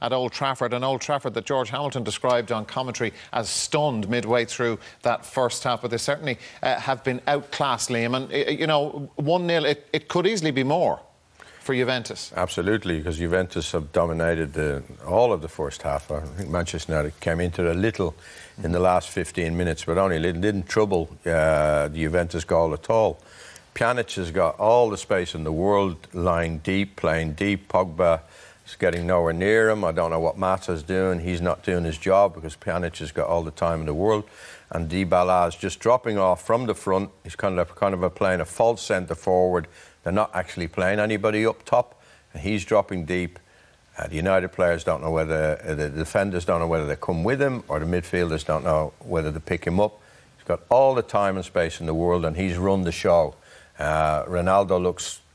at Old Trafford, and Old Trafford that George Hamilton described on commentary as stunned midway through that first half. But they certainly have been outclassed, Liam. And, you know, 1-0, it could easily be more for Juventus. Absolutely, because Juventus have dominated all of the first half. I think Manchester United came into it a little in the last 15 minutes, but only a little. Didn't trouble the Juventus goal at all. Pjanic has got all the space in the world, lying deep, playing deep. Pogba is getting nowhere near him. I don't know what Mata's doing. He's not doing his job because Pjanic has got all the time in the world. And Dybala is just dropping off from the front. He's kind of playing a false centre forward. They're not actually playing anybody up top, and he's dropping deep. The United players don't know whether, the defenders don't know whether they come with him, or the midfielders don't know whether to pick him up. He's got all the time and space in the world, and he's run the show. Ronaldo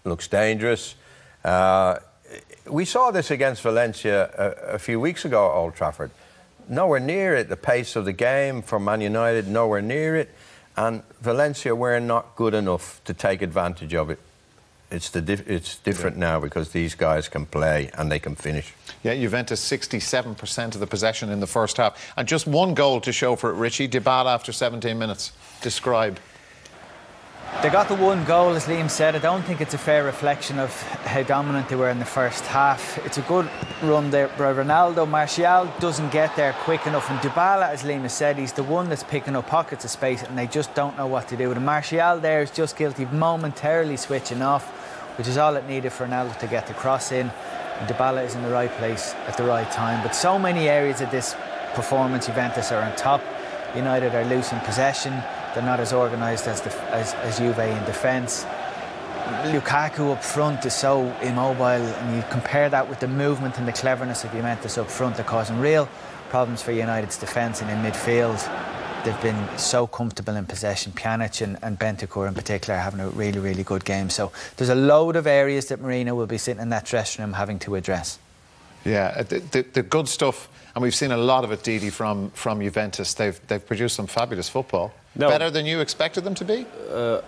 looks dangerous. We saw this against Valencia a few weeks ago at Old Trafford. Nowhere near it. The pace of the game for Man United, nowhere near it. And Valencia were not good enough to take advantage of it. It's different now because these guys can play and they can finish. Yeah, Juventus 67% of the possession in the first half. And just one goal to show for it, Richie. Dybala after 17 minutes. Describe. They got the one goal, as Liam said. I don't think it's a fair reflection of how dominant they were in the first half. It's a good run there by Ronaldo. Martial doesn't get there quick enough. And Dybala, as Liam has said, he's the one that's picking up pockets of space and they just don't know what to do. And Martial there is just guilty of momentarily switching off, which is all it needed for Ronaldo to get the cross in. And Dybala is in the right place at the right time. But so many areas of this performance, Juventus are on top. United are loose in possession. They're not as organised as Juve in defence. Lukaku up front is so immobile, and you compare that with the movement and the cleverness of Juventus up front, they're causing real problems for United's defence. And in midfield, they've been so comfortable in possession. Pjanic and Bentancur in particular are having a really, really good game. So there's a load of areas that Mourinho will be sitting in that dressing room having to address. Yeah, the good stuff, and we've seen a lot of it, Didi, from Juventus. They've produced some fabulous football. No. Better than you expected them to be?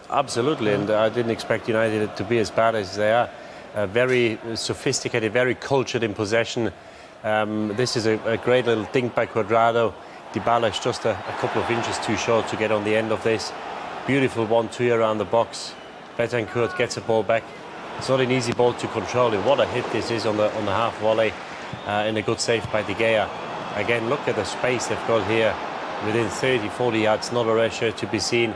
Absolutely, and I didn't expect United to be as bad as they are. Very sophisticated, very cultured in possession. This is a great little dink by Cuadrado. Dybala is just a couple of inches too short to get on the end of this. Beautiful 1-2 around the box. Bentancur gets the ball back. It's not an easy ball to control. And what a hit this is on the half volley, and a good save by De Gea. Again, look at the space they've got here. Within 30-40 yards, not a pressure to be seen.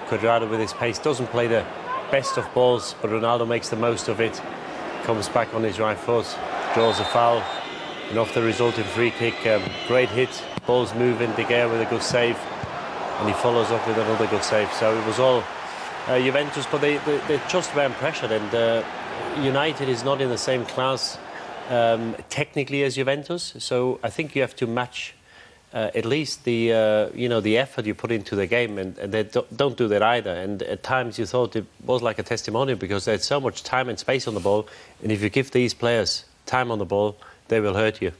Cuadrado with his pace doesn't play the best of balls, but Ronaldo makes the most of it. Comes back on his right foot, draws a foul, and off the resulting free kick, great hit. Ball's moving, De Gea with a good save, and he follows up with another good save. So it was all Juventus, but they just weren't pressured, and United is not in the same class technically as Juventus. So I think you have to match at least the the effort you put into the game, and they don't do that either. And at times you thought it was like a testimonial because they had so much time and space on the ball, and if you give these players time on the ball, they will hurt you.